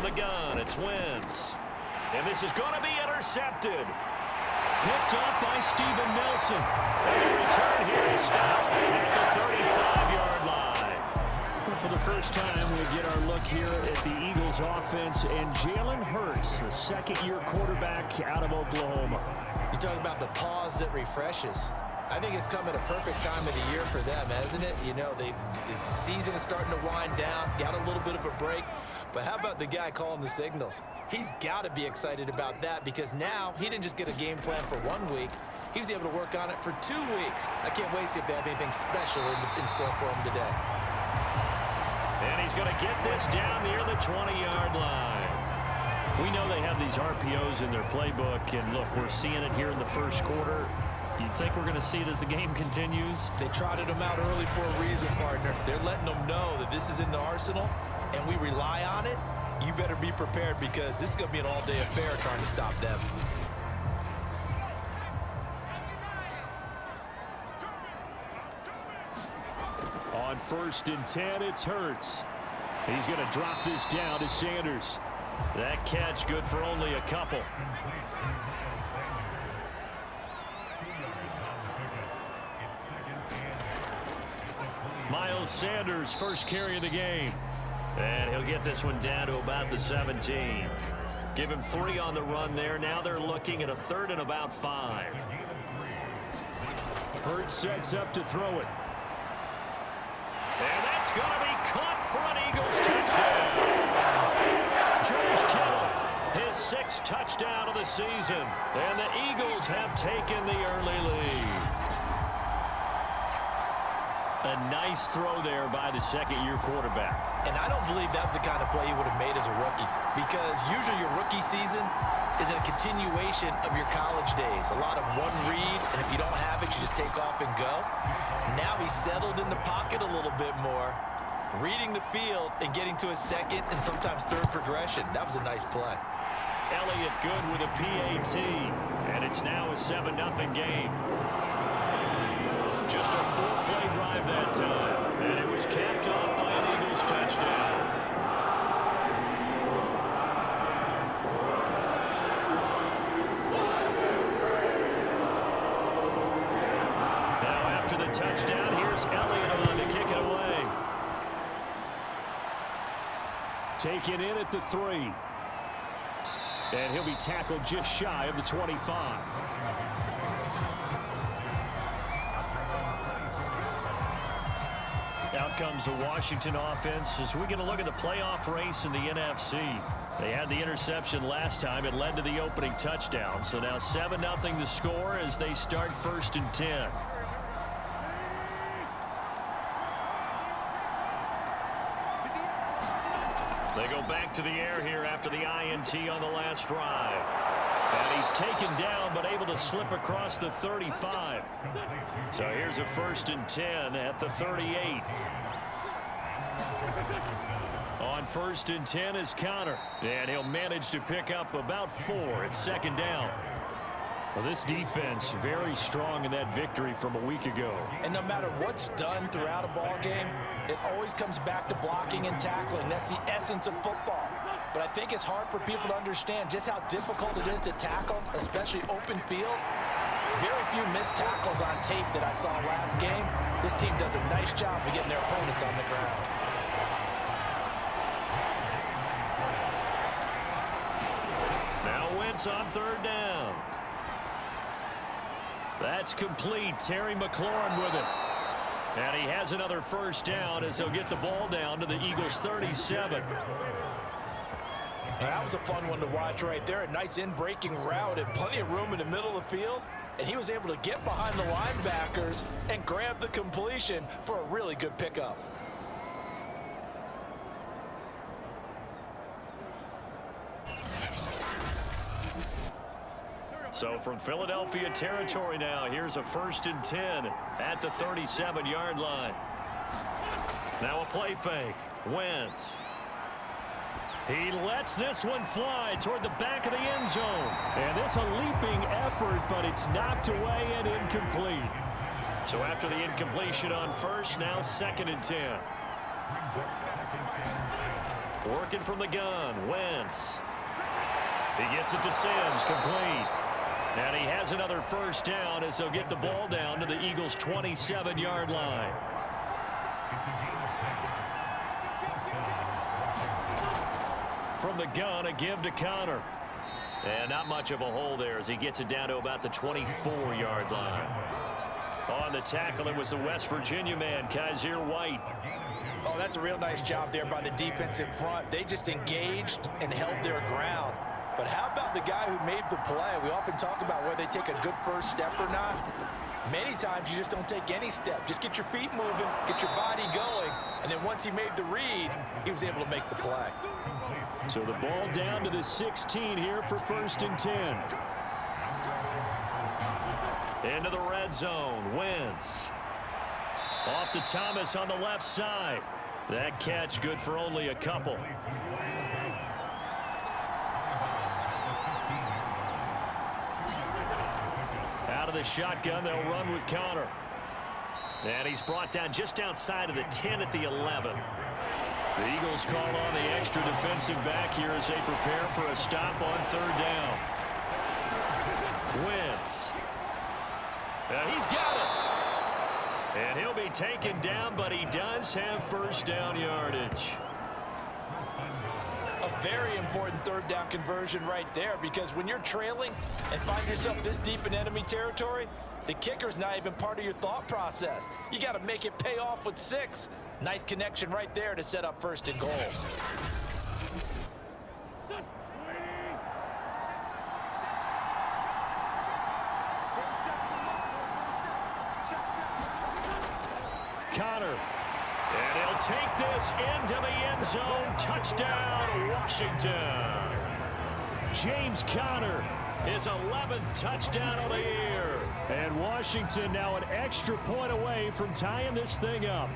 the gun, it's Wentz. And this is going to be intercepted. Picked up by Steven Nelson. And the return here is stopped at the 35-yard line. Well, for the first time, we get our look here at the Eagles offense and Jalen Hurts, the second-year quarterback out of Oklahoma. You talk about the pause that refreshes. I think it's come at a perfect time of the year for them, hasn't it? You know, the season is starting to wind down, got a little bit of a break. But how about the guy calling the signals? He's got to be excited about that because now he didn't just get a game plan for 1 week. He was able to work on it for 2 weeks. I can't wait to see if they have anything special in store for him today. And he's going to get this down near the 20-yard line. We know they have these RPOs in their playbook, and look, we're seeing it here in the first quarter. You think we're going to see it as the game continues? They trotted them out early for a reason, partner. They're letting them know that this is in the arsenal, and we rely on it. You better be prepared because this is going to be an all-day affair trying to stop them. On 1st and 10, it's Hurts. He's going to drop this down to Sanders. That catch good for only a couple. Miles Sanders, first carry of the game. And he'll get this one down to about the 17. Give him 3 on the run there. Now they're looking at a 3rd and about 5. Hurts sets up to throw it. And that's going to be caught for an Eagles touchdown. George Kittle, his 6th touchdown of the season. And the Eagles have taken the early lead. A nice throw there by the second-year quarterback. And I don't believe that was the kind of play he would have made as a rookie because usually your rookie season is a continuation of your college days. A lot of one read, and if you don't have it, you just take off and go. Now he's settled in the pocket a little bit more, reading the field and getting to his 2nd and sometimes 3rd progression. That was a nice play. Elliott good with a PAT, and it's now a 7-0 game. Just a 4-play drive that time, and it was capped off by an Eagles touchdown. Now after the touchdown, here's Elliott on to kick it away. Taken in at the 3. And he'll be tackled just shy of the 25. Out comes the Washington offense as we get a look at the playoff race in the NFC. They had the interception last time. It led to the opening touchdown. So now 7-0 the score as they start 1st and 10. They go back to the air here after the INT on the last drive. And he's taken down but able to slip across the 35. So here's a 1st and 10 at the 38. On 1st and 10 is Connor. And he'll manage to pick up about 4 at 2nd down. Well, this defense very strong in that victory from a week ago. And no matter what's done throughout a ball game, it always comes back to blocking and tackling. That's the essence of football. But I think it's hard for people to understand just how difficult it is to tackle, especially open field. Very few missed tackles on tape that I saw last game. This team does a nice job of getting their opponents on the ground. Now Wentz on 3rd down. That's complete. Terry McLaurin with it. And he has another 1st down as he'll get the ball down to the Eagles' 37. That was a fun one to watch right there. A nice in-breaking route and plenty of room in the middle of the field. And he was able to get behind the linebackers and grab the completion for a really good pickup. So from Philadelphia territory now, here's a 1st and 10 at the 37-yard line. Now a play fake. Wentz. He lets this one fly toward the back of the end zone. And this a leaping effort, but it's knocked away and incomplete. So after the incompletion on 1st, now 2nd and 10. Working from the gun, Wentz. He gets it to Sims, complete. And he has another first down as they'll get the ball down to the Eagles' 27-yard line. From the gun, a give to Connor. And not much of a hole there as he gets it down to about the 24-yard line. On the tackle, it was the West Virginia man, Kaiser White. Oh, that's a real nice job there by the defensive front. They just engaged and held their ground. But how about the guy who made the play? We often talk about whether they take a good first step or not. Many times you just don't take any step. Just get your feet moving, get your body going, and then once he made the read, he was able to make the play. So the ball down to the 16 here for 1st and 10. Into the red zone, Wentz. Off to Thomas on the left side. That catch good for only a couple. Out of the shotgun, they'll run with Connor. And he's brought down just outside of the 10 at the 11. The Eagles call on the extra defensive back here as they prepare for a stop on 3rd down. Wentz. He's got it. And he'll be taken down, but he does have first down yardage. A very important 3rd down conversion right there, because when you're trailing and find yourself this deep in enemy territory, the kicker's not even part of your thought process. You got to make it pay off with 6. Nice connection right there to set up 1st and goal. Connor. And he'll take this into the end zone. Touchdown, Washington. James Conner, his 11th touchdown of the year. And Washington now an extra point away from tying this thing up.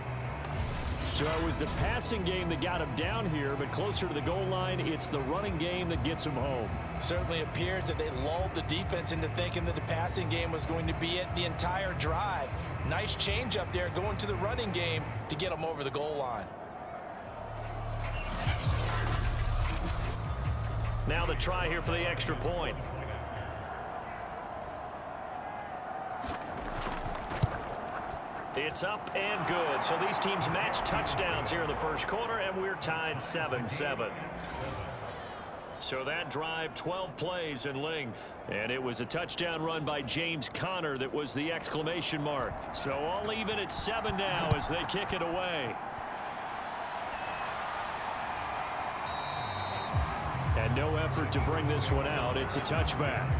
So it was the passing game that got him down here, but closer to the goal line, it's the running game that gets him home. Certainly appears that they lulled the defense into thinking that the passing game was going to be it the entire drive. Nice change up there going to the running game to get them over the goal line. Now the try here for the extra point. It's up and good. So these teams match touchdowns here in the first quarter, and we're tied 7-7. So that drive, 12 plays in length. And it was a touchdown run by James Conner that was the exclamation mark. So all even at 7 now as they kick it away. And no effort to bring this one out. It's a touchback.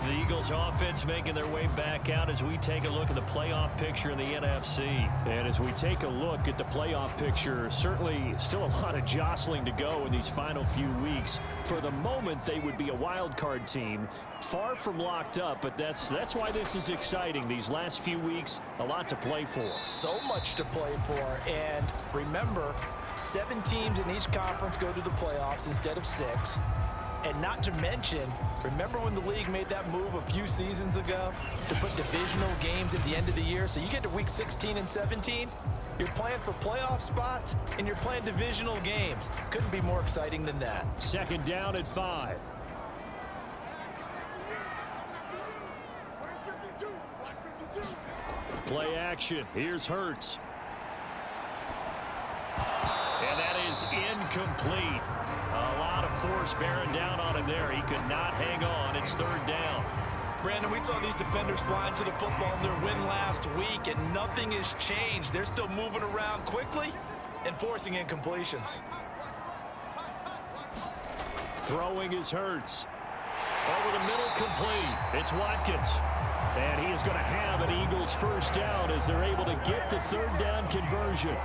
The Eagles offense making their way back out as we take a look at the playoff picture in the NFC. And as we take a look at the playoff picture, certainly still a lot of jostling to go in these final few weeks. For the moment, they would be a wild card team, far from locked up, but that's why this is exciting. These last few weeks, a lot to play for. So much to play for. And remember, 7 teams in each conference go to the playoffs instead of 6. And not to mention, remember when the league made that move a few seasons ago to put divisional games at the end of the year? So you get to week 16 and 17, you're playing for playoff spots, and you're playing divisional games. Couldn't be more exciting than that. 2nd down at 5. Play action. Here's Hurts. And that is incomplete. A lot of force bearing down on him there. He could not hang on. It's 3rd down. Brandon, we saw these defenders flying to the football in their win last week, and nothing has changed. They're still moving around quickly and forcing incompletions. Throwing is Hurts. Over the middle, complete. It's Watkins. And he is going to have an Eagles first down as they're able to get the 3rd down conversion.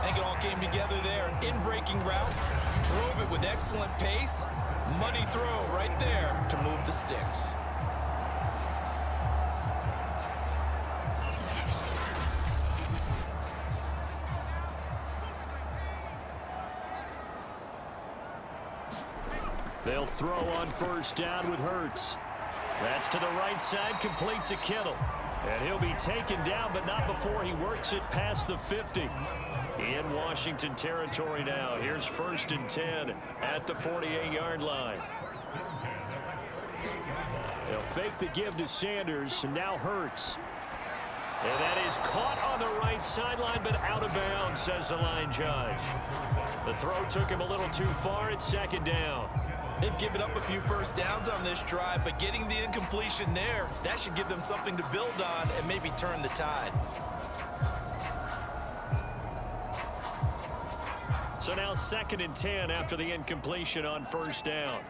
I think it all came together there. In-breaking route, drove it with excellent pace. Money throw right there to move the sticks. They'll throw on first down with Hurts. That's to the right side, complete to Kittle. And he'll be taken down, but not before he works it past the 50. In Washington territory now. Here's 1st and 10 at the 48-yard line. They'll fake the give to Sanders, and now Hurts. And that is caught on the right sideline, but out of bounds, says the line judge. The throw took him a little too far. It's 2nd down. They've given up a few first downs on this drive, but getting the incompletion there, that should give them something to build on and maybe turn the tide. So now 2nd and 10 after the incompletion on 1st down.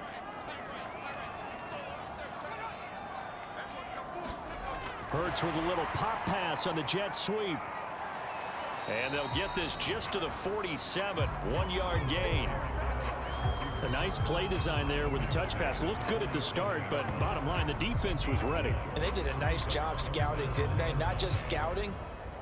Hurts with a little pop pass on the jet sweep. And they'll get this just to the 47, 1-yard gain. A nice play design there with the touch pass. Looked good at the start, but bottom line, the defense was ready. And they did a nice job scouting, didn't they? Not just scouting,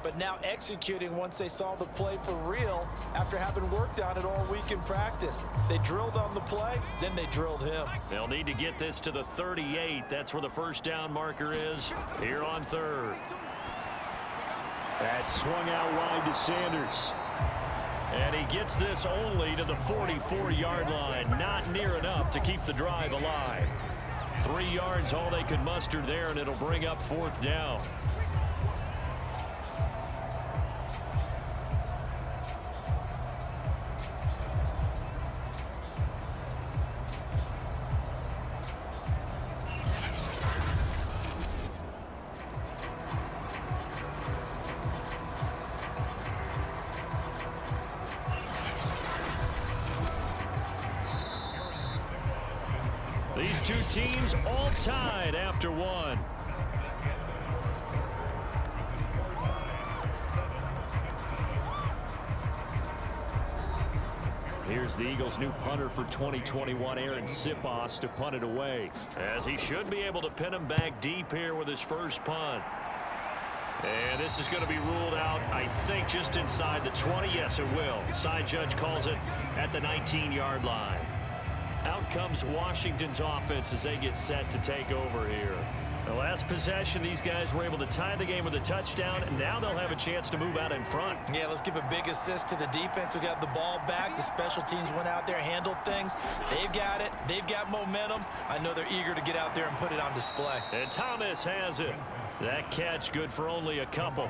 but now executing once they saw the play for real after having worked on it all week in practice. They drilled on the play, then they drilled him. They'll need to get this to the 38. That's where the 1st down marker is here on 3rd. That swung out wide to Sanders. And he gets this only to the 44-yard line. Not near enough to keep the drive alive. 3 yards all they could muster there, and it'll bring up 4th down. These two teams all tied after 1. Here's the Eagles' new punter for 2021, Aaron Sipos, to punt it away. As he should be able to pin him back deep here with his first punt. And this is going to be ruled out, I think, just inside the 20. Yes, it will. The side judge calls it at the 19-yard line. Out comes Washington's offense as they get set to take over here. The last possession, these guys were able to tie the game with a touchdown, and now they'll have a chance to move out in front. Yeah, let's give a big assist to the defense who got the ball back. The special teams went out there, handled things. They've got it. They've got momentum. I know they're eager to get out there and put it on display. And Thomas has it. That catch good for only a couple.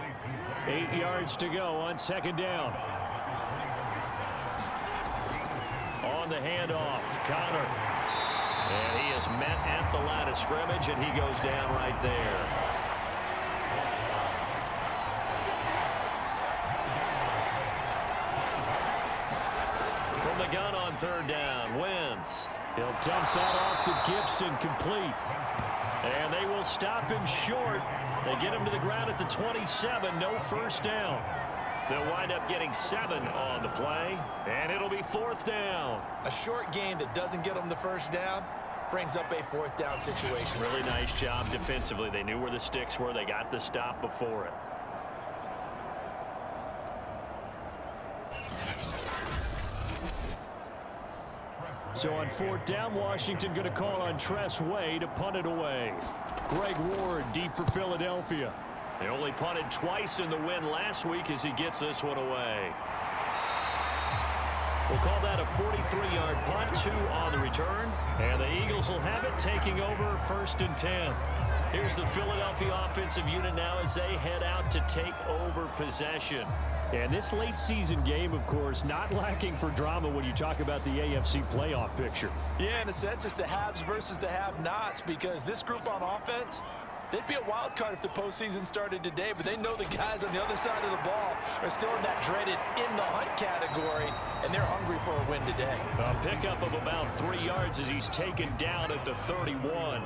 8 yards to go on 2nd down. On the handoff, Connor. And he is met at the line of scrimmage, and he goes down right there. From the gun on 3rd down, Wentz. He'll dump that off to Gibson, complete. And they will stop him short. They get him to the ground at the 27, no 1st down. They'll wind up getting 7 on the play, and it'll be 4th down. A short gain that doesn't get them the 1st down brings up a 4th down situation. Really nice job defensively. They knew where the sticks were. They got the stop before it. So on 4th down, Washington going to call on Tress Way to punt it away. Greg Ward deep for Philadelphia. They only punted twice in the win last week as he gets this one away. We'll call that a 43-yard punt, 2 on the return. And the Eagles will have it, taking over 1st and 10. Here's the Philadelphia offensive unit now as they head out to take over possession. And this late season game, of course, not lacking for drama when you talk about the AFC playoff picture. Yeah, in a sense, it's the haves versus the have-nots, because this group on offense, they'd be a wild card if the postseason started today, but they know the guys on the other side of the ball are still in that dreaded in-the-hunt category, and they're hungry for a win today. A pickup of about 3 yards as he's taken down at the 31.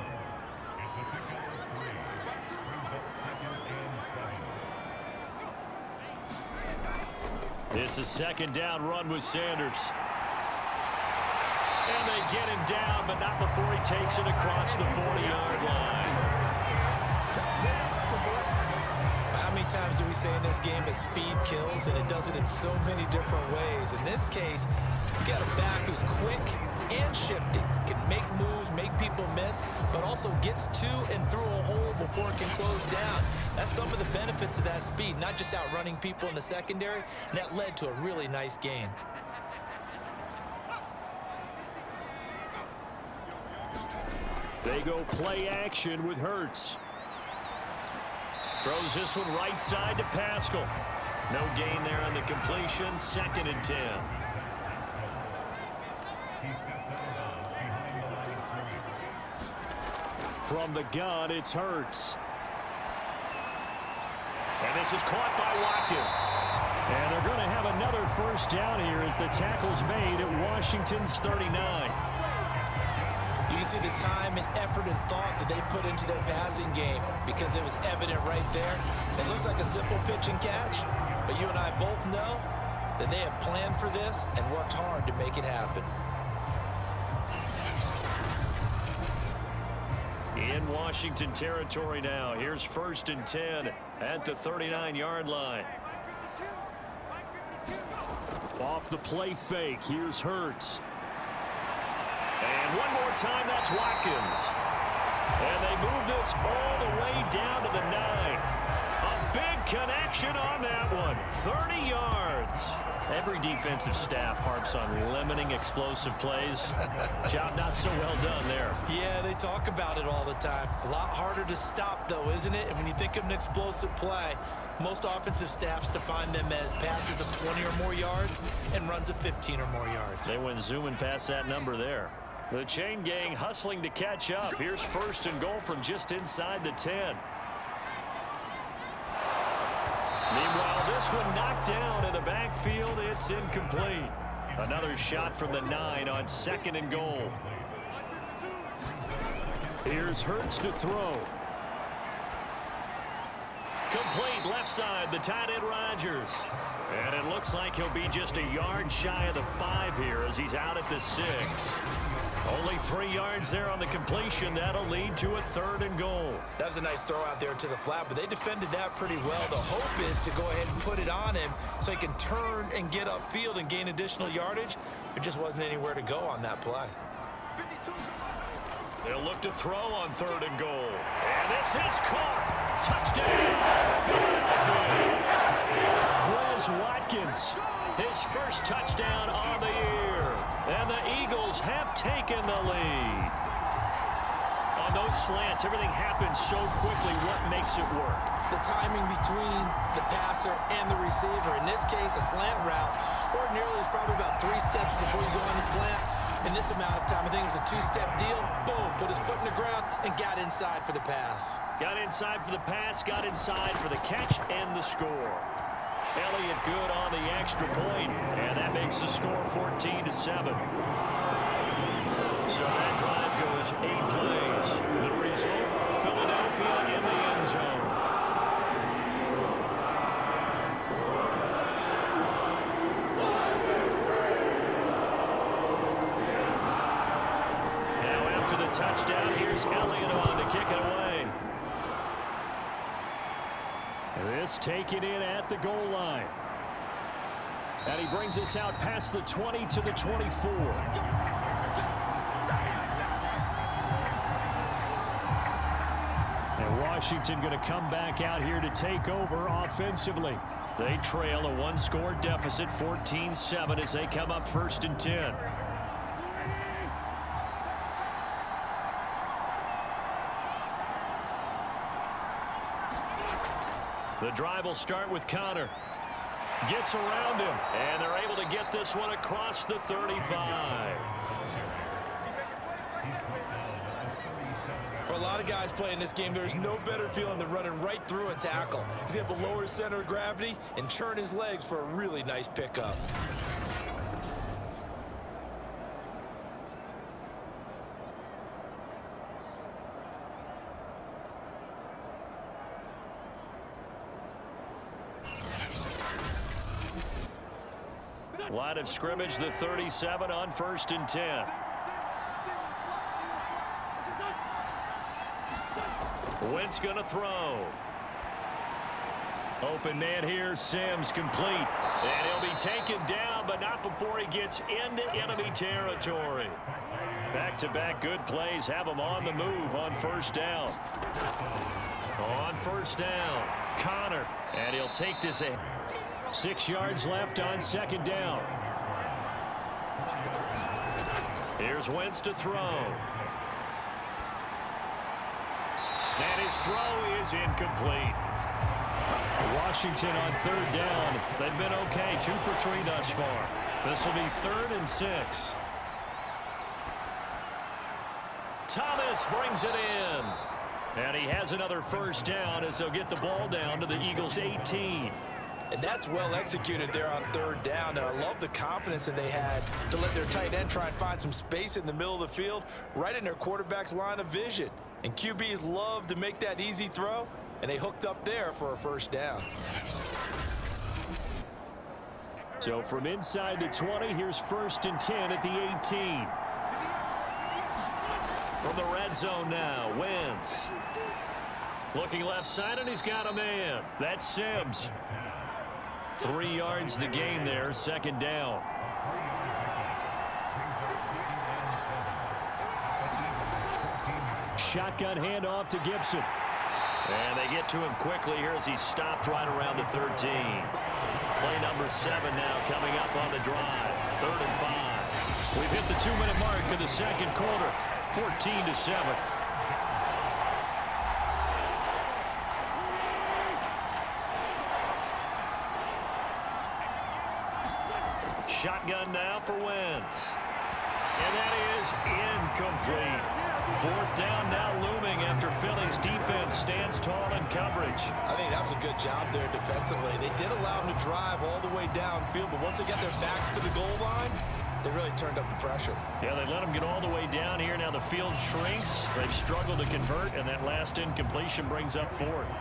It's a 2nd down run with Sanders. And they get him down, but not before he takes it across the 40-yard line. How many times do we say in this game that speed kills, and it does it in so many different ways? In this case, you got a back who's quick and shifty. Can make moves, make people miss, but also gets to and through a hole before it can close down. That's some of the benefits of that speed, not just outrunning people in the secondary, and that led to a really nice gain. They go play action with Hurts. Throws this one right side to Pascal. No gain there on the completion. 2nd and 10. From the gun, it's Hurts. And this is caught by Watkins. And they're going to have another first down here as the tackle's made at Washington's 39. You can see the time and effort and thought that they put into their passing game because it was evident right there. It looks like a simple pitch and catch, but you and I both know that they have planned for this and worked hard to make it happen. In Washington territory now. Here's 1st and 10 at the 39-yard line. Off the play fake, here's Hurts. And one more time, that's Watkins. And they move this all the way down to the 9. A big connection on that one. 30 yards. Every defensive staff harps on limiting explosive plays. Job not so well done there. Yeah, they talk about it all the time. A lot harder to stop, though, isn't it? And when you think of an explosive play, most offensive staffs define them as passes of 20 or more yards and runs of 15 or more yards. They went zooming past that number there. The chain gang hustling to catch up. Here's 1st and goal from just inside the 10. Meanwhile, this one knocked down in the backfield. It's incomplete. Another shot from the 9 on 2nd and goal. Here's Hurts to throw. Complete left side, the tight end Rodgers. And it looks like he'll be just a yard shy of the 5 here as he's out at the 6. Only 3 yards there on the completion. That'll lead to a 3rd and goal. That was a nice throw out there to the flat, but they defended that pretty well. The hope is to go ahead and put it on him so he can turn and get upfield and gain additional yardage. There just wasn't anywhere to go on that play. They'll look to throw on 3rd and goal. And this is caught. Touchdown, Philadelphia. Quez Watkins. His first touchdown on the year. And the Eagles have taken the lead. On those slants, everything happens so quickly. What makes it work? The timing between the passer and the receiver. In this case, a slant route. Ordinarily, it's probably about 3 steps before you go on the slant. In this amount of time, I think it was a 2-step deal. Boom, put his foot in the ground and got inside for the pass. Got inside for the pass, got inside for the catch and the score. Elliott good on the extra point, and that makes the score 14-7. So that drive goes 8 plays. The result, Philadelphia in the end zone. Now after the touchdown, here's Elliott on to kick it away. This taken in at the goal line. And he brings us out past the 20 to the 24. And Washington going to come back out here to take over offensively. They trail a 1-score deficit, 14-7 as they come up 1st and 10. The drive will start with Connor. Gets around him, and they're able to get this one across the 35. For a lot of guys playing this game, there's no better feeling than running right through a tackle. He's able to lower his center of gravity and churn his legs for a really nice pickup. Line of scrimmage, the 37 on 1st and 10. Wentz going to throw. Open man here, Sims complete. And he'll be taken down, but not before he gets into enemy territory. Back-to-back good plays have him on the move on first down. On first down, Connor, and he'll take this in. 6 yards left on second down. Here's Wentz to throw. And his throw is incomplete. Washington on third down. They've been okay, 2 for 3 thus far. This will be 3rd and 6. Thomas brings it in. And he has another first down as they'll get the ball down to the Eagles' 18. And that's well executed there on third down. And I love the confidence that they had to let their tight end try and find some space in the middle of the field, right in their quarterback's line of vision. And QBs love to make that easy throw, and they hooked up there for a first down. So from inside the 20, here's 1st and 10 at the 18. From the red zone now, Wentz. Looking left side, and he's got a man. That's Sims. 3 yards the gain there, 2nd down. Shotgun handoff to Gibson. And they get to him quickly here as he stopped right around the 13. Play number 7 now coming up on the drive. 3rd and 5. We've hit the 2-minute mark of the second quarter. 14-7. Shotgun now for Wentz. And that is incomplete. 4th down now looming after Philly's defense stands tall in coverage. I think that was a good job there defensively. They did allow them to drive all the way downfield, but once they got their backs to the goal line, they really turned up the pressure. Yeah, they let them get all the way down here. Now the field shrinks. They've struggled to convert, and that last incompletion brings up 4th.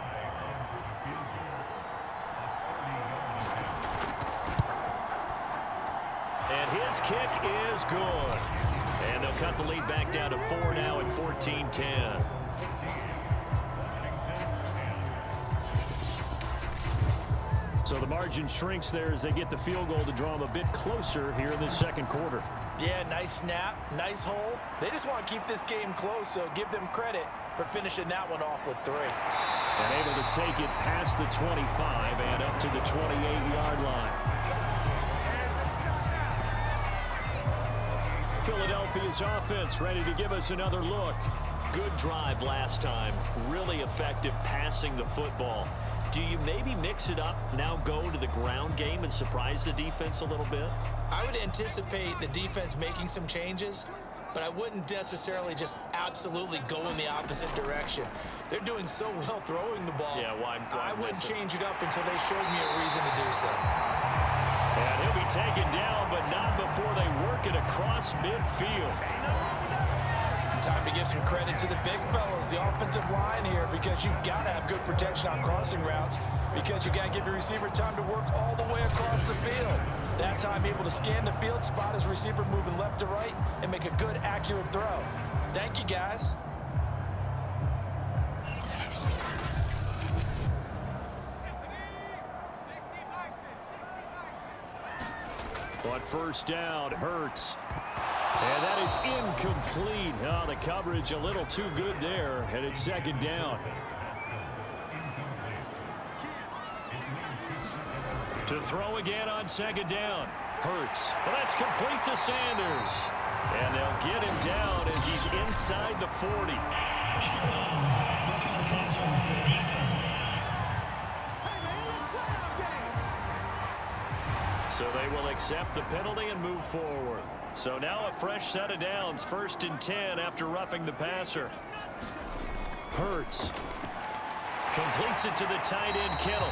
And his kick is good. And they'll cut the lead back down to 4 now at 14-10. So the margin shrinks there as they get the field goal to draw them a bit closer here in this second quarter. Yeah, nice snap, nice hole. They just want to keep this game close, so give them credit for finishing that one off with 3. And able to take it past the 25 and up to the 28-yard line. Philadelphia's offense ready to give us another look. Good drive last time. Really effective passing the football. Do you maybe mix it up, now go to the ground game and surprise the defense a little bit? I would anticipate the defense making some changes, but I wouldn't necessarily just absolutely go in the opposite direction. They're doing so well throwing the ball. Yeah, why I wouldn't change it up until they showed me a reason to do so. And he'll be taken down, but not before they work it across midfield. Time to give some credit to the big fellas, the offensive line here, because you've got to have good protection on crossing routes, because you got to give the receiver time to work all the way across the field. That time able to scan the field, spot his receiver moving left to right, and make a good, accurate throw. Thank you, guys. On first down, Hurts. And that is incomplete. Oh, the coverage a little too good there, and it's 2nd down. To throw again on 2nd down. Hurts. Well, that's complete to Sanders. And they'll get him down as he's inside the 40. So they will accept the penalty and move forward. So now a fresh set of downs, 1st and 10 after roughing the passer. Hurts. Completes it to the tight end, Kittle.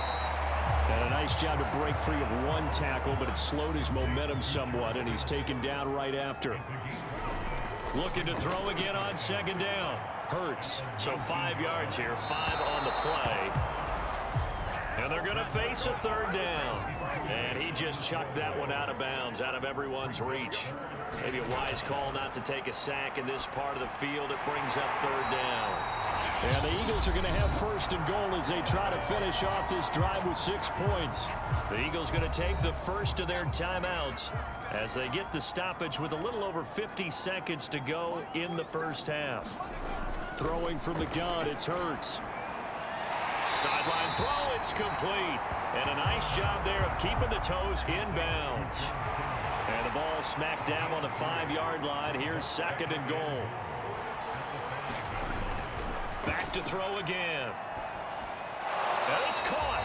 And a nice job to break free of one tackle, but it slowed his momentum somewhat, and he's taken down right after. Looking to throw again on 2nd down. Hurts. So 5 yards here, 5 on the play. And they're going to face a 3rd down. And he just chucked that one out of bounds, out of everyone's reach. Maybe a wise call not to take a sack in this part of the field. It brings up 3rd down. And the Eagles are going to have first and goal as they try to finish off this drive with 6 points. The Eagles going to take the first of their timeouts as they get the stoppage with a little over 50 seconds to go in the first half. Throwing from the gun, it's Hurts. Sideline throw, it's complete. And a nice job there of keeping the toes inbounds. And the ball smacked down on the 5-yard line. Here's second and goal. Back to throw again. And it's caught.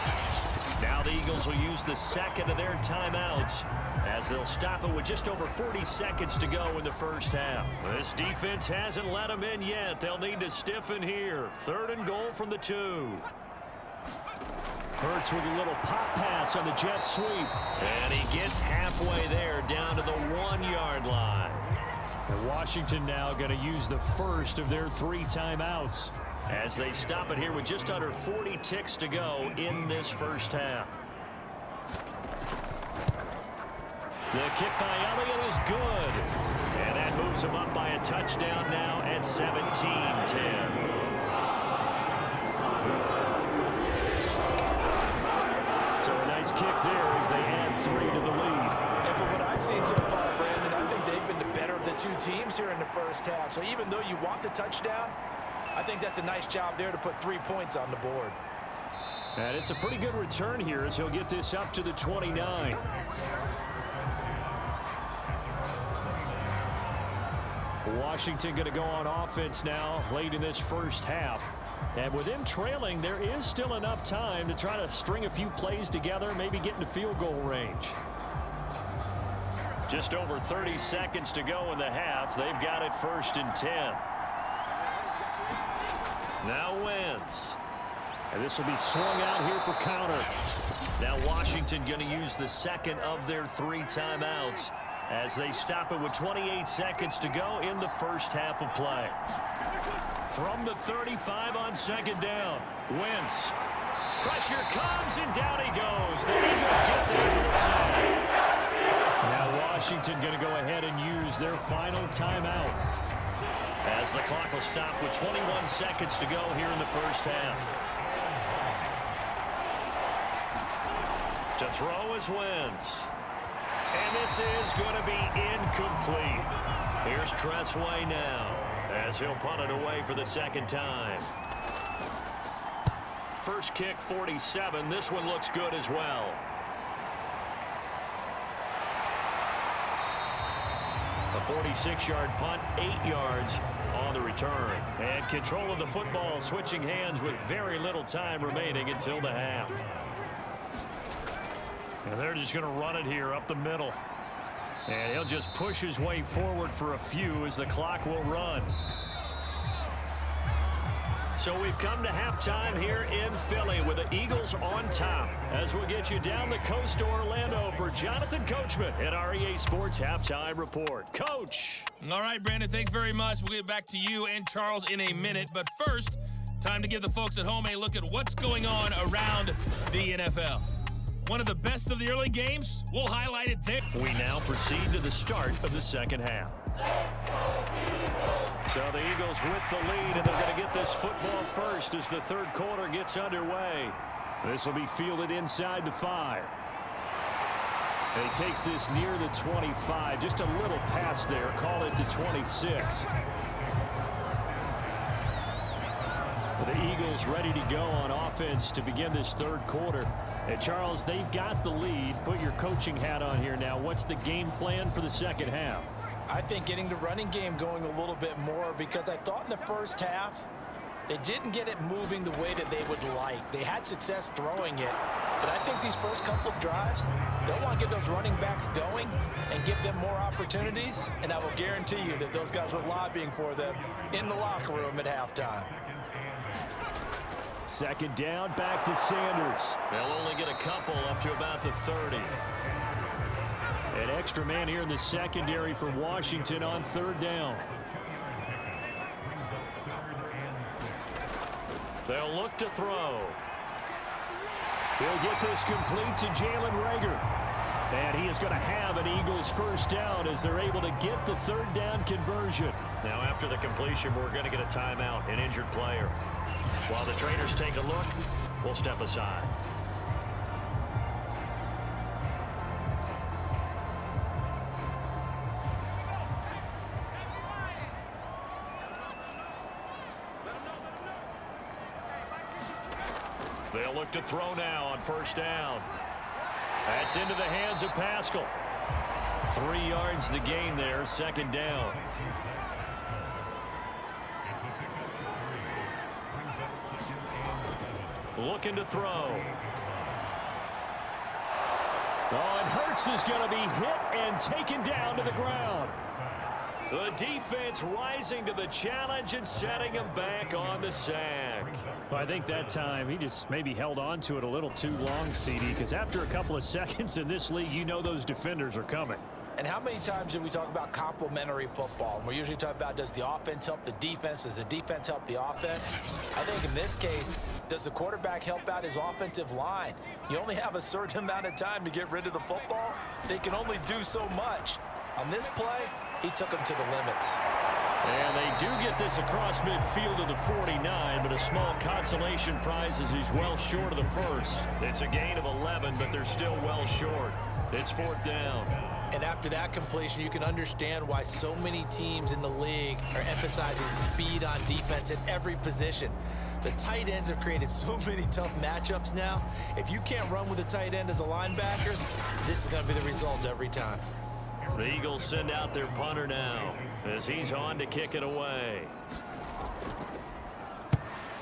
Now the Eagles will use the second of their timeouts as they'll stop it with just over 40 seconds to go in the first half. This defense hasn't let them in yet. They'll need to stiffen here. Third and goal from the 2. Hurts with a little pop pass on the jet sweep. And he gets halfway there down to the 1-yard line. And Washington now going to use the first of their 3 timeouts as they stop it here with just under 40 ticks to go in this first half. The kick by Elliott is good. And that moves him up by a touchdown now at 17-10. Kick there as they add 3 to the lead. And from what I've seen so far, Brandon, I think they've been the better of the 2 teams here in the first half. So even though you want the touchdown, I think that's a nice job there to put 3 points on the board. And it's a pretty good return here as he'll get this up to the 29. Washington going to go on offense now late in this first half. And with them trailing, there is still enough time to try to string a few plays together, maybe get into field goal range. Just over 30 seconds to go in the half. They've got it first and 10. Now Wentz. And this will be swung out here for counter. Now Washington going to use the second of their 3 timeouts as they stop it with 28 seconds to go in the first half of play. From the 35 on second down, Wentz. Pressure comes, and down he goes. The Eagles get there for the sack. Now Washington going to go ahead and use their final timeout. As the clock will stop with 21 seconds to go here in the first half. To throw is Wentz. And this is going to be incomplete. Here's Tressway now, as he'll punt it away for the second time. First kick, 47. This one looks good as well. A 46-yard punt, 8 yards on the return. And control of the football switching hands with very little time remaining until the half. And they're just going to run it here up the middle. And he'll just push his way forward for a few as the clock will run. So we've come to halftime here in Philly with the Eagles on top. As we'll get you down the coast to Orlando for Jonathan Coachman at our EA Sports Halftime Report. Coach. All right, Brandon, thanks very much. We'll get back to you and Charles in a minute. But first, time to give the folks at home a look at what's going on around the NFL. One of the best of the early games. We'll highlight it there. We now proceed to the start of the second half. So the Eagles with the lead, and they're going to get this football first as the third quarter gets underway. This will be fielded inside the 5. And he takes this near the 25. Just a little pass there. Call it the 26. The Eagles ready to go on offense to begin this third quarter. And Charles, they've got the lead. Put your coaching hat on here now. What's the game plan for the second half? I think getting the running game going a little bit more, because I thought in the first half they didn't get it moving the way that they would like. They had success throwing it, but I think these first couple of drives, they'll want to get those running backs going and give them more opportunities, and I will guarantee you that those guys were lobbying for them in the locker room at halftime. Second down, back to Sanders. They'll only get a couple up to about the 30. An extra man here in the secondary for Washington on third down. They'll look to throw. He'll get this complete to Jalen Reagor. And he is going to have an Eagles first down as they're able to get the third down conversion. Now after the completion, we're going to get a timeout, an injured player. While the trainers take a look, we'll step aside. They'll look to throw now on first down. That's into the hands of Pascal. 3 yards the gain there, second down. Looking to throw. Oh, and Hurts is going to be hit and taken down to the ground. The defense rising to the challenge and setting him back on the sack. Well, I think that time he just maybe held on to it a little too long, CD, because after a couple of seconds in this league, you know those defenders are coming. And how many times do we talk about complementary football? And we're usually talking about, does the offense help the defense? Does the defense help the offense? I think in this case, does the quarterback help out his offensive line? You only have a certain amount of time to get rid of the football. They can only do so much. On this play, he took them to the limits. And they do get this across midfield to the 49, but a small consolation prize as he's well short of the first. It's a gain of 11, but they're still well short. It's fourth down. And after that completion, you can understand why so many teams in the league are emphasizing speed on defense at every position. The tight ends have created so many tough matchups now. If you can't run with a tight end as a linebacker, this is going to be the result every time. The Eagles send out their punter now as he's on to kick it away.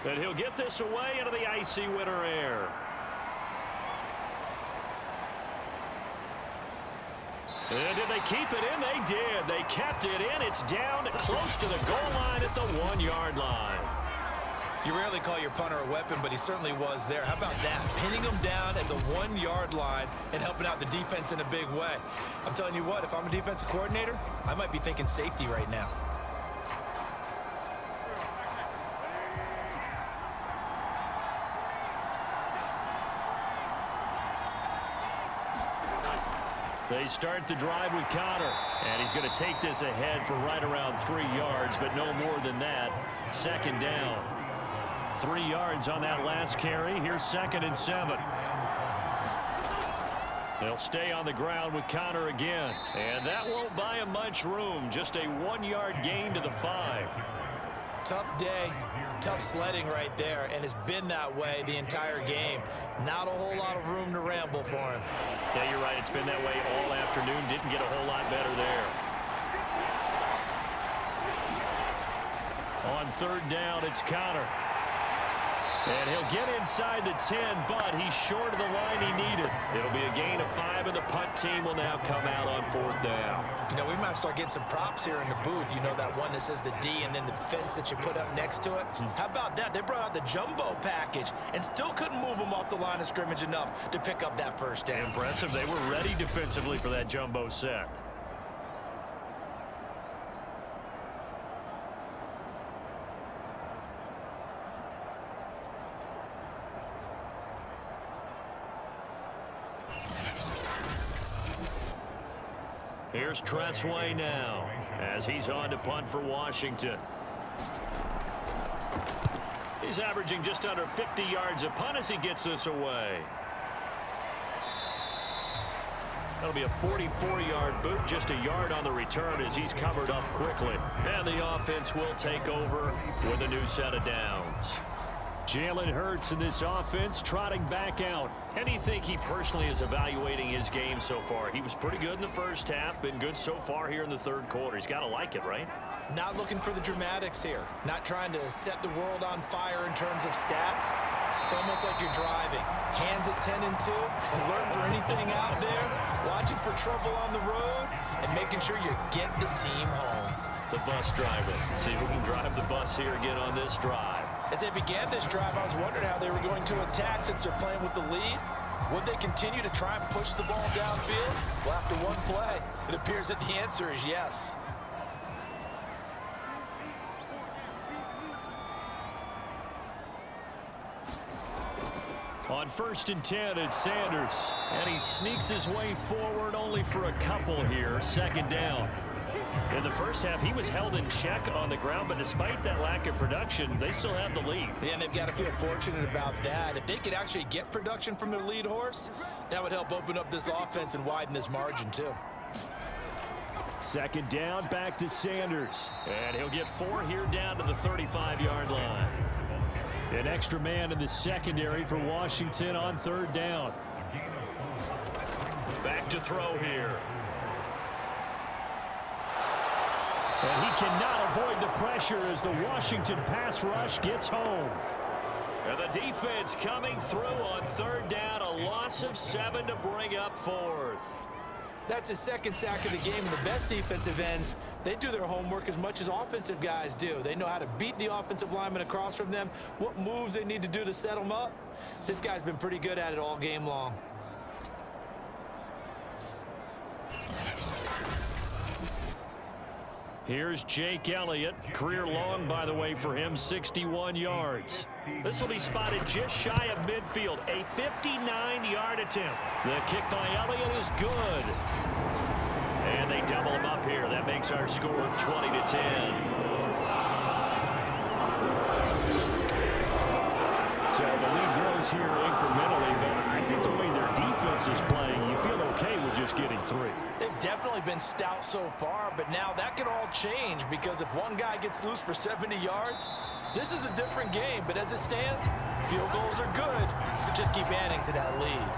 And he'll get this away into the icy winter air. And did they keep it in? They did. They kept it in. It's down close to the goal line at the 1-yard line. You rarely call your punter a weapon, but he certainly was there. How about that? Pinning him down at the 1-yard line and helping out the defense in a big way. I'm telling you what, if I'm a defensive coordinator, I might be thinking safety right now. They start the drive with Connor. And he's going to take this ahead for right around 3 yards, but no more than that. Second down. 3 yards on that last carry. Here's 2nd and 7. They'll stay on the ground with Connor again. And that won't buy him much room. Just a 1-yard gain to the 5. Tough day, tough sledding right there, and it's been that way the entire game. Not a whole lot of room to ramble for him. Yeah, you're right. It's been that way all afternoon. Didn't get a whole lot better there. On third down, it's Connor. And he'll get inside the 10, but he's short of the line he needed. It'll be a gain of 5, and the punt team will now come out on fourth down. You know, we might start getting some props here in the booth. You know, that one that says the D and then the fence that you put up next to it? How about that? They brought out the jumbo package and still couldn't move them off the line of scrimmage enough to pick up that first down. Impressive. They were ready defensively for that jumbo set. Here's Tressway now as he's on to punt for Washington. He's averaging just under 50 yards a punt as he gets this away. That'll be a 44-yard boot, just a yard on the return as he's covered up quickly. And the offense will take over with a new set of downs. Jalen Hurts in this offense trotting back out. How do you think he personally is evaluating his game so far? He was pretty good in the first half, been good so far here in the third quarter. He's got to like it, right? Not looking for the dramatics here. Not trying to set the world on fire in terms of stats. It's almost like you're driving. Hands at 10 and 2. Alert for anything out there. Watching for trouble on the road. And making sure you get the team home. The bus driver. See who can drive the bus here again on this drive. As they began this drive, I was wondering how they were going to attack since they're playing with the lead. Would they continue to try and push the ball downfield? Well, after one play, it appears that the answer is yes. On 1st and 10, it's Sanders. And he sneaks his way forward only for a couple here. Second down. In the first half, he was held in check on the ground, but despite that lack of production, they still have the lead. Yeah, and they've got to feel fortunate about that. If they could actually get production from their lead horse, that would help open up this offense and widen this margin too. Second down, back to Sanders. And he'll get 4 here down to the 35-yard line. An extra man in the secondary for Washington on third down. Back to throw here. And he cannot avoid the pressure as the Washington pass rush gets home. And the defense coming through on third down. A loss of 7 to bring up 4th. That's his second sack of the game. The best defensive ends, they do their homework as much as offensive guys do. They know how to beat the offensive lineman across from them, what moves they need to do to set them up. This guy's been pretty good at it all game long. Here's Jake Elliott. Career long, by the way, for him, 61 yards. This will be spotted just shy of midfield. A 59-yard attempt. The kick by Elliott is good. And they double him up here. That makes our score 20-10. So the lead grows here incrementally, but I think the way their defense is playing, you feel okay with just getting 3. They've definitely been stout so far, but now that could all change because if one guy gets loose for 70 yards, this is a different game. But as it stands, field goals are good. Just keep adding to that lead.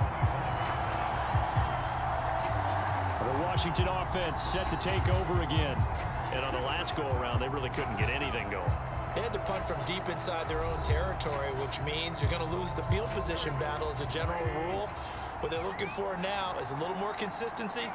The Washington offense set to take over again. And on the last go-around, they really couldn't get anything going. They had to punt from deep inside their own territory, which means you're going to lose the field position battle as a general rule. What they're looking for now is a little more consistency,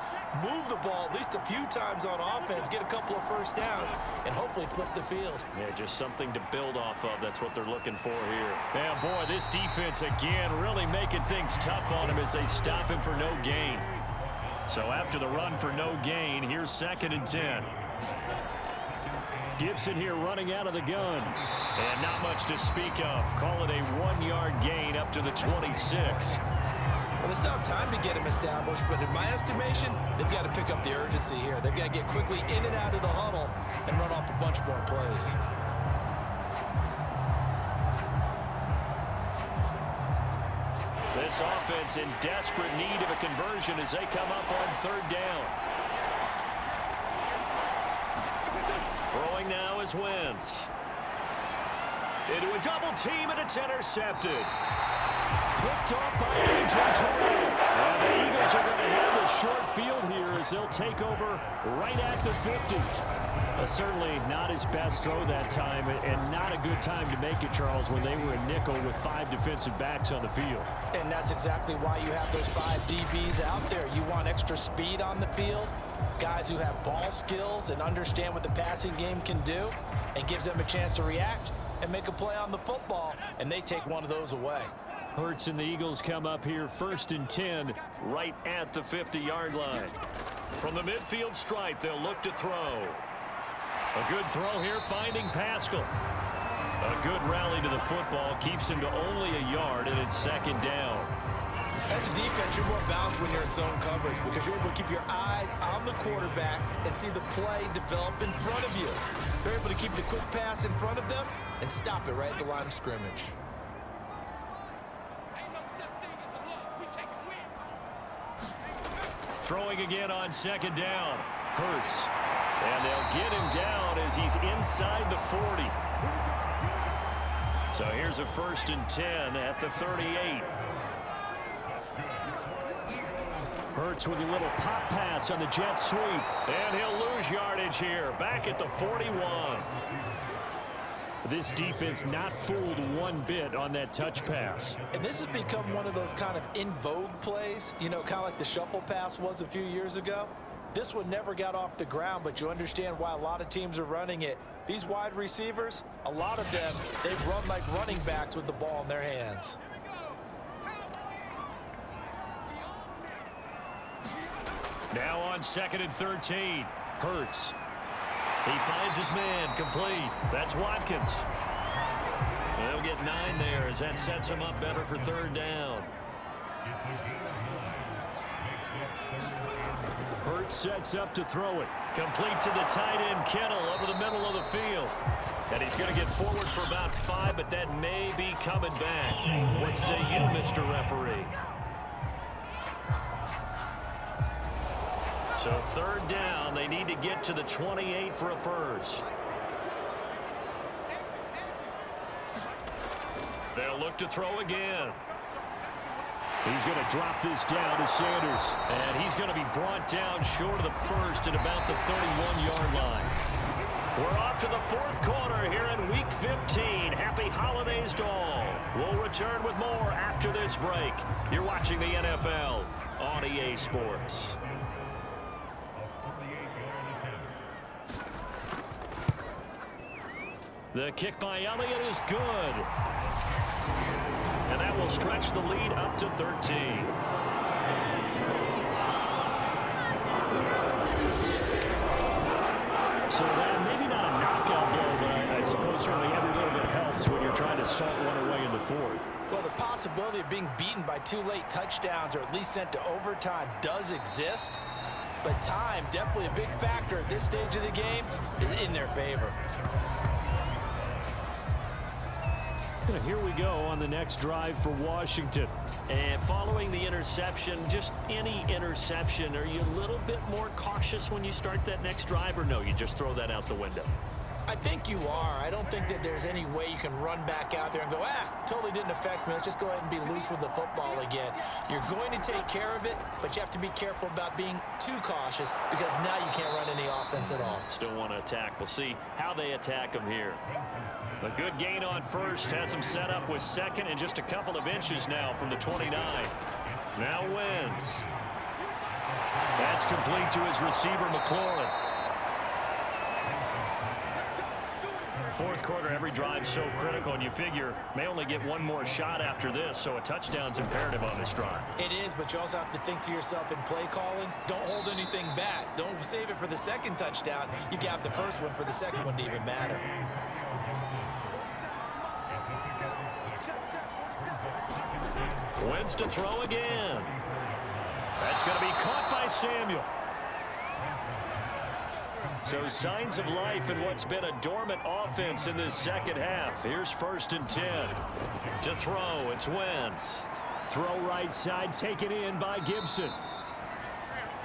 move the ball at least a few times on offense, get a couple of first downs, and hopefully flip the field. Yeah, just something to build off of. That's what they're looking for here. And boy, this defense again really making things tough on him as they stop him for no gain. So after the run for no gain, here's 2nd and 10. Gibson here running out of the gun. And not much to speak of. Call it a 1-yard gain up to the 26. Well, they still have time to get him established, but in my estimation, they've got to pick up the urgency here. They've got to get quickly in and out of the huddle and run off a bunch more plays. This offense in desperate need of a conversion as they come up on third down. Throwing now is Wentz. Into a double team, and it's intercepted. Picked off by A.J. Terrell. And the Eagles are going to have a short field here as they'll take over right at the 50. Certainly not his best throw that time, and not a good time to make it, Charles, when they were a nickel with 5 defensive backs on the field. And that's exactly why you have those 5 DBs out there. You want extra speed on the field, guys who have ball skills and understand what the passing game can do, and gives them a chance to react and make a play on the football, and they take one of those away. Hurts and the Eagles come up here 1st and 10. Right at the 50-yard line. From the midfield stripe, they'll look to throw. A good throw here, finding Pascal. A good rally to the football keeps him to only a yard, and it's 2nd down. As a defense, you're more balanced when you're in zone coverage because you're able to keep your eyes on the quarterback and see the play develop in front of you. You're able to keep the quick pass in front of them and stop it right at the line of scrimmage. Throwing again on 2nd down. Hurts. And they'll get him down as he's inside the 40. So here's a 1st and 10 at the 38. Hurts with a little pop pass on the jet sweep. And he'll lose yardage here, back at the 41. This defense not fooled one bit on that touch pass. And this has become one of those kind of in vogue plays, you know, kind of like the shuffle pass was a few years ago. This one never got off the ground, but you understand why a lot of teams are running it. These wide receivers, a lot of them, they run like running backs with the ball in their hands. Now on 2nd and 13. Hurts. He finds his man, complete. That's Watkins. They'll get 9 there as that sets him up better for 3rd down. Hurt sets up to throw it. Complete to the tight end, Kittle, over the middle of the field. And he's going to get forward for about 5, but that may be coming back. What say you, Mr. Referee? So 3rd down, they need to get to the 28 for a first. They'll look to throw again. He's going to drop this down to Sanders. And he's going to be brought down short of the first at about the 31-yard line. We're off to the 4th quarter here in Week 15. Happy holidays to all. We'll return with more after this break. You're watching the NFL on EA Sports. The kick by Elliott is good. And that will stretch the lead up to 13. So that maybe not a knockout blow, but I suppose certainly every little bit helps when you're trying to salt one away in the 4th. Well, the possibility of being beaten by 2 late touchdowns or at least sent to overtime does exist. But time, definitely a big factor at this stage of the game, is in their favor. And here we go on the next drive for Washington. And following the interception, just any interception, are you a little bit more cautious when you start that next drive, or no, you just throw that out the window? I think you are. I don't think that there's any way you can run back out there and go, totally didn't affect me. Let's just go ahead and be loose with the football again. You're going to take care of it, but you have to be careful about being too cautious because now you can't run any offense at all. Still want to attack. We'll see how they attack them here. A good gain on first has him set up with 2nd and just a couple of inches now from the 29. Now Wentz. That's complete to his receiver, McLaurin. 4th quarter, every drive so critical, and you figure may only get one more shot after this, so a touchdown's imperative on this drive. It is, but you also have to think to yourself in play calling, don't hold anything back. Don't save it for the 2nd touchdown. You got the first one for the 2nd one to even matter. Wentz to throw again. That's going to be caught by Samuel. So signs of life in what's been a dormant offense in this 2nd half. Here's 1st and 10. To throw, it's Wentz. Throw right side, taken in by Gibson.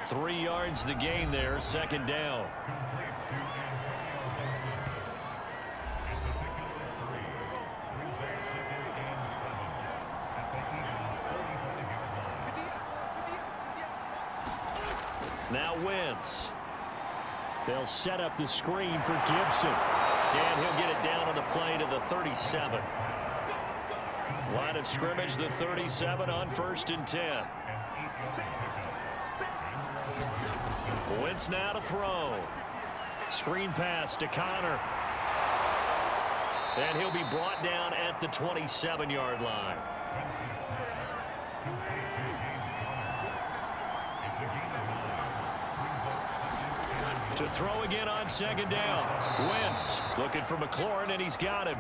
3 yards the gain there, 2nd down. Now Wentz. They'll set up the screen for Gibson. And he'll get it down on the play to the 37. Line of scrimmage, the 37 on 1st and 10. Wentz now to throw. Screen pass to Connor. And he'll be brought down at the 27-yard line. To throw again on 2nd down. Wentz looking for McLaurin, and he's got him.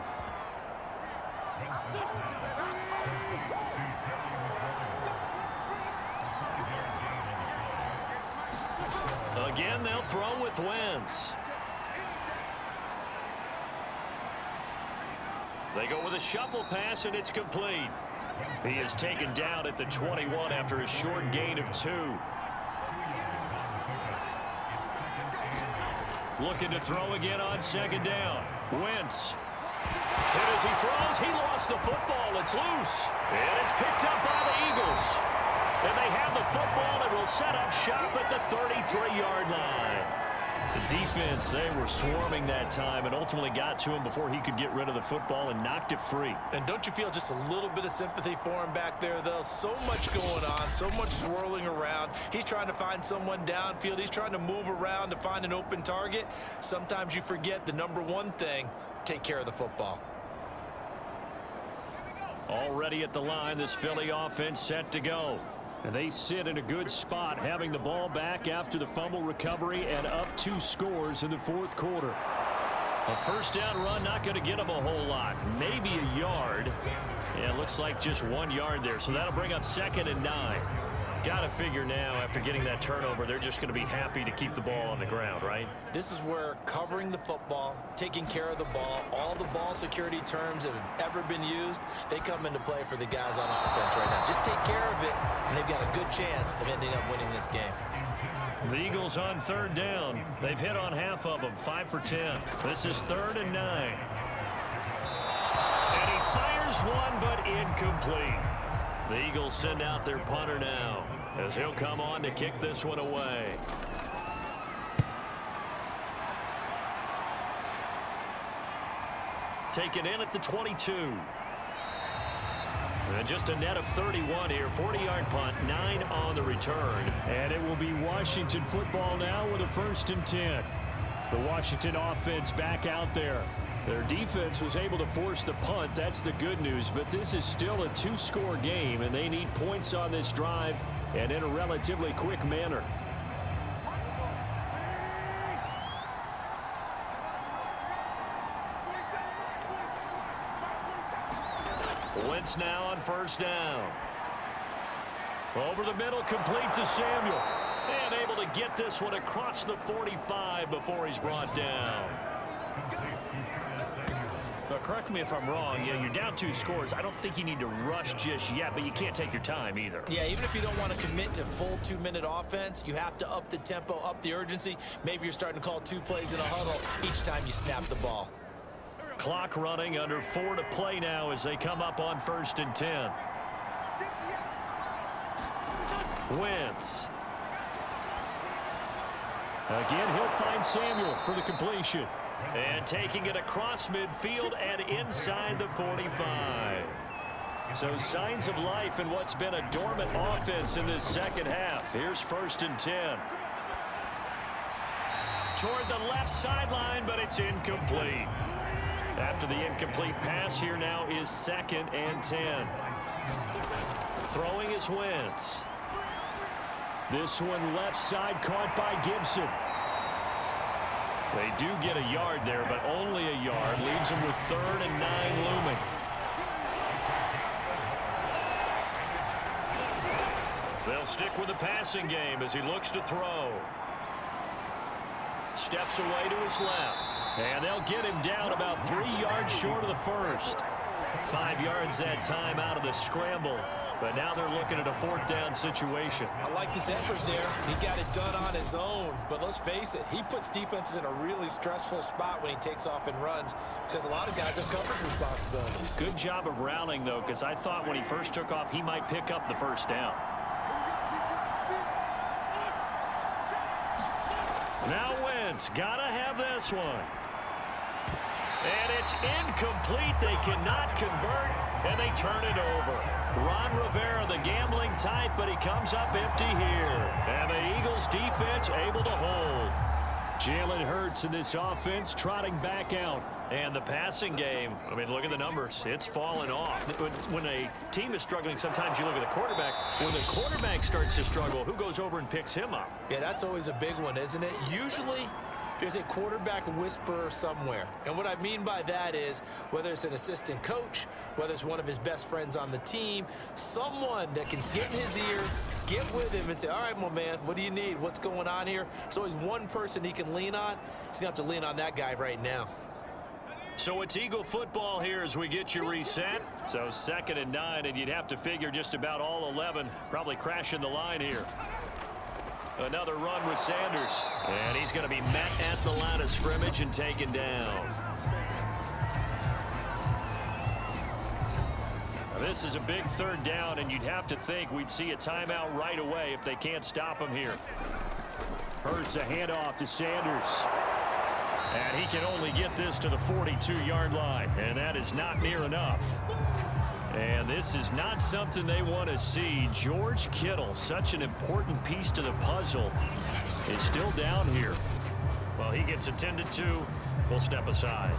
Again, they'll throw with Wentz. They go with a shuffle pass, and it's complete. He is taken down at the 21 after a short gain of 2. Looking to throw again on 2nd down. Wentz. And as he throws, he lost the football. It's loose. And it's picked up by the Eagles. And they have the football and will set up shop at the 33-yard line. The defense, they were swarming that time and ultimately got to him before he could get rid of the football and knocked it free. And don't you feel just a little bit of sympathy for him back there, though? So much going on, so much swirling around. He's trying to find someone downfield. He's trying to move around to find an open target. Sometimes you forget the number one thing, take care of the football. Already at the line, this Philly offense set to go. And they sit in a good spot, having the ball back after the fumble recovery and up 2 scores in the 4th quarter. A 1st down run, not going to get them a whole lot. Maybe a yard. Yeah, it looks like just 1 yard there. So that'll bring up 2nd and 9. Got to figure now, after getting that turnover, they're just going to be happy to keep the ball on the ground, right? This is where covering the football, taking care of the ball, all the ball security terms that have ever been used, they come into play for the guys on offense right now. Just take care of it, and they've got a good chance of ending up winning this game. The Eagles on third down. They've hit on half of them, 5 for 10. This is 3rd and 9. And he fires one, but incomplete. The Eagles send out their punter now, as he'll come on to kick this one away. Taken in at the 22. And just a net of 31 here. 40-yard punt, 9 on the return. And it will be Washington football now with a 1st and 10. The Washington offense back out there. Their defense was able to force the punt. That's the good news. But this is still a 2-score game, and they need points on this drive and in a relatively quick manner. Wentz now on 1st down. Over the middle, complete to Samuel. And able to get this one across the 45 before he's brought down. But correct me if I'm wrong. Yeah, you're down 2 scores. I don't think you need to rush just yet, but you can't take your time either. Yeah, even if you don't want to commit to full 2-minute offense, you have to up the tempo, up the urgency. Maybe you're starting to call 2 plays in a huddle each time you snap the ball. Clock running, under 4 to play now as they come up on 1st and 10. Wentz. Again, he'll find Samuel for the completion. And taking it across midfield and inside the 45. So signs of life in what's been a dormant offense in this second half. Here's 1st and 10. Toward the left sideline, but it's incomplete. After the incomplete pass, here now is 2nd and 10. Throwing is Wentz. This one left side caught by Gibson. They do get a yard there, but only a yard. Leaves them with 3rd and 9 looming. They'll stick with the passing game as he looks to throw. Steps away to his left. And they'll get him down about 3 yards short of the first. 5 yards that time out of the scramble. But now they're looking at a 4th down situation. I like his effort there. He got it done on his own. But let's face it, he puts defenses in a really stressful spot when he takes off and runs because a lot of guys have coverage responsibilities. Good job of rallying, though, because I thought when he first took off, he might pick up the 1st down. Now Wentz, gotta have this one. And it's incomplete. They cannot convert, and they turn it over. Ron Rivera, the gambling type, but he comes up empty here. And the Eagles defense able to hold. Jalen Hurts in this offense trotting back out. And the passing game, I mean, look at the numbers. It's fallen off. When a team is struggling, sometimes you look at the quarterback. When the quarterback starts to struggle, who goes over and picks him up? Yeah, that's always a big one, isn't it? Usually, there's a quarterback whisperer somewhere. And what I mean by that is, whether it's an assistant coach, whether it's one of his best friends on the team, someone that can get in his ear, get with him and say, all right, my man, what do you need? What's going on here? There's always one person he can lean on. He's going to have to lean on that guy right now. So it's Eagle football here as we get you reset. So 2nd and 9, and you'd have to figure just about all 11 probably crashing the line here. Another run with Sanders. And he's going to be met at the line of scrimmage and taken down. Now, this is a big 3rd down, and you'd have to think we'd see a timeout right away if they can't stop him here. Hurts a handoff to Sanders. And he can only get this to the 42-yard line, and that is not near enough. And this is not something they want to see. George Kittle, such an important piece to the puzzle, is still down here. Well, he gets attended to. We'll step aside.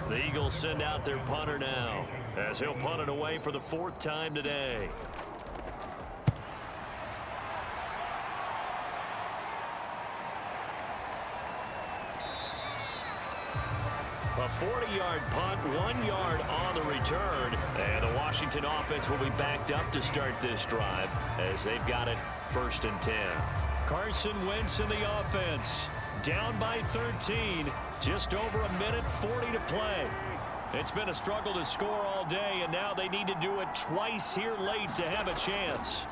The Eagles send out their punter now, as he'll punt it away for the 4th time today. A 40-yard punt, 1 yard on the return. And the Washington offense will be backed up to start this drive as they've got it 1st and 10. Carson Wentz in the offense. Down by 13. Just over a minute 40 to play. It's been a struggle to score all day, and now they need to do it twice here late to have a chance.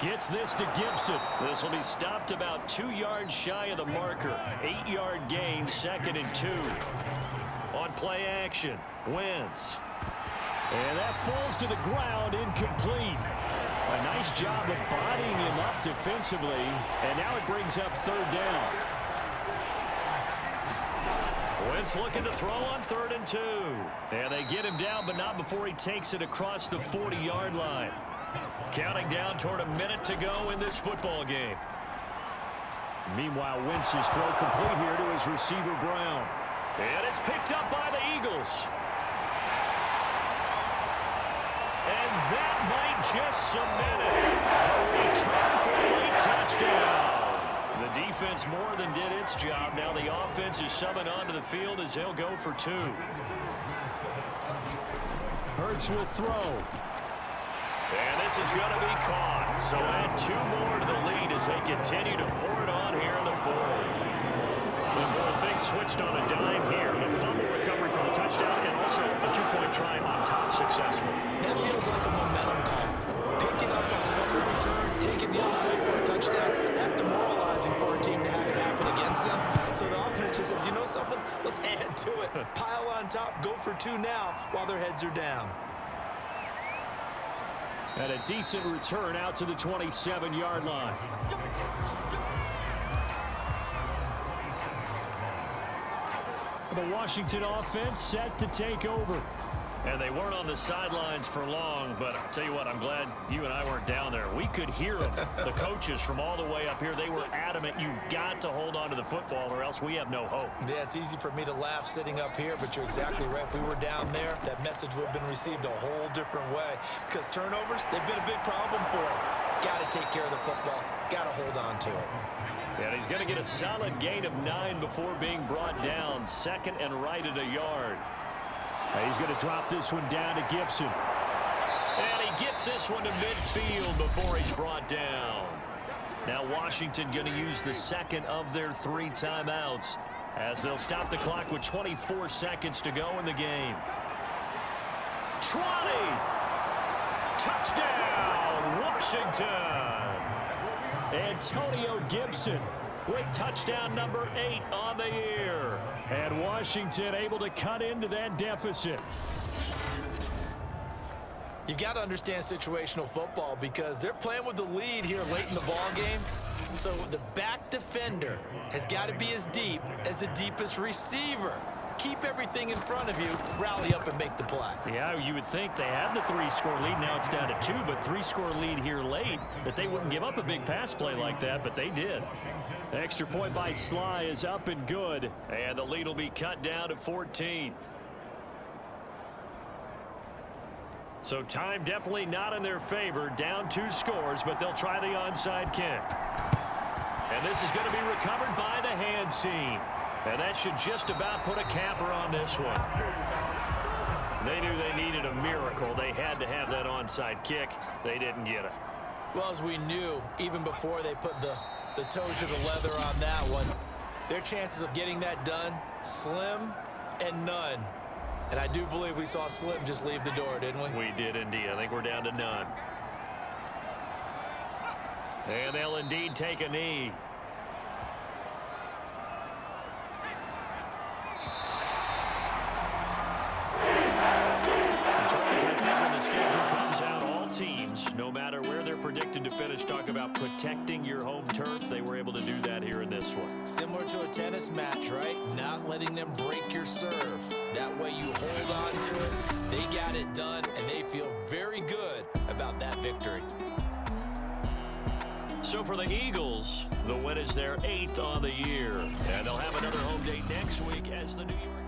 Gets this to Gibson. This will be stopped about 2 yards shy of the marker. 8-yard gain, 2nd and 2. On play action, Wentz. And that falls to the ground, incomplete. A nice job of bodying him up defensively, and now it brings up 3rd down. Wentz looking to throw on 3rd and 2. And they get him down, but not before he takes it across the 40-yard line. Counting down toward a minute to go in this football game. Meanwhile, Wentz's throw complete here to his receiver, Brown. And it's picked up by the Eagles. And that might just cement it. A return for a late touchdown. The defense more than did its job. Now the offense is summoned onto the field as they'll go for 2. Hurts will throw. And this is going to be caught. So add 2 more to the lead as they continue to pour it on here in the 4th. And both things switched on a dime here. The fumble recovery for the touchdown and also a 2-point try on top successful. That feels like a momentum call. Pick it up on a fumble return, take it the other way for a touchdown. That's demoralizing for a team to have it happen against them. So the offense just says, you know something? Let's add to it. Pile on top, go for 2 now while their heads are down. And a decent return out to the 27-yard line. The Washington offense set to take over. And they weren't on the sidelines for long, but I'll tell you what, I'm glad you and I weren't down there. We could hear them, the coaches from all the way up here. They were adamant, you've got to hold on to the football or else we have no hope. Yeah, it's easy for me to laugh sitting up here, but you're exactly right. If we were down there, that message would have been received a whole different way because turnovers, they've been a big problem for them. Got to take care of the football. Got to hold on to it. And he's going to get a solid gain of 9 before being brought down. 2nd and right at a yard. He's going to drop this one down to Gibson. And he gets this one to midfield before he's brought down. Now Washington going to use the 2nd of their 3 timeouts as they'll stop the clock with 24 seconds to go in the game. 20! Touchdown, Washington! Antonio Gibson with touchdown number 8 on the year. And Washington able to cut into that deficit. You've got to understand situational football because they're playing with the lead here late in the ball game. So the back defender has got to be as deep as the deepest receiver. Keep everything in front of you, rally up and make the play. Yeah, you would think they had the 3-score lead. Now it's down to 2, but 3-score lead here late, that they wouldn't give up a big pass play like that, but they did. The extra point by Sly is up and good. And the lead will be cut down to 14. So time definitely not in their favor. Down 2 scores, but they'll try the onside kick. And this is going to be recovered by the hands team. And that should just about put a capper on this one. They knew they needed a miracle. They had to have that onside kick. They didn't get it. Well, as we knew, even before they put the toe to the leather on that one, their chances of getting that done, slim and none. And I do believe we saw Slim just leave the door, didn't we? We did indeed. I think we're down to none. And they'll indeed take a knee. No matter where they're predicted to finish, talk about protecting your home turf. They were able to do that here in this one. Similar to a tennis match, right? Not letting them break your serve. That way you hold on to it. They got it done, and they feel very good about that victory. So for the Eagles, the win is their 8th on the year. And they'll have another home date next week as the New York...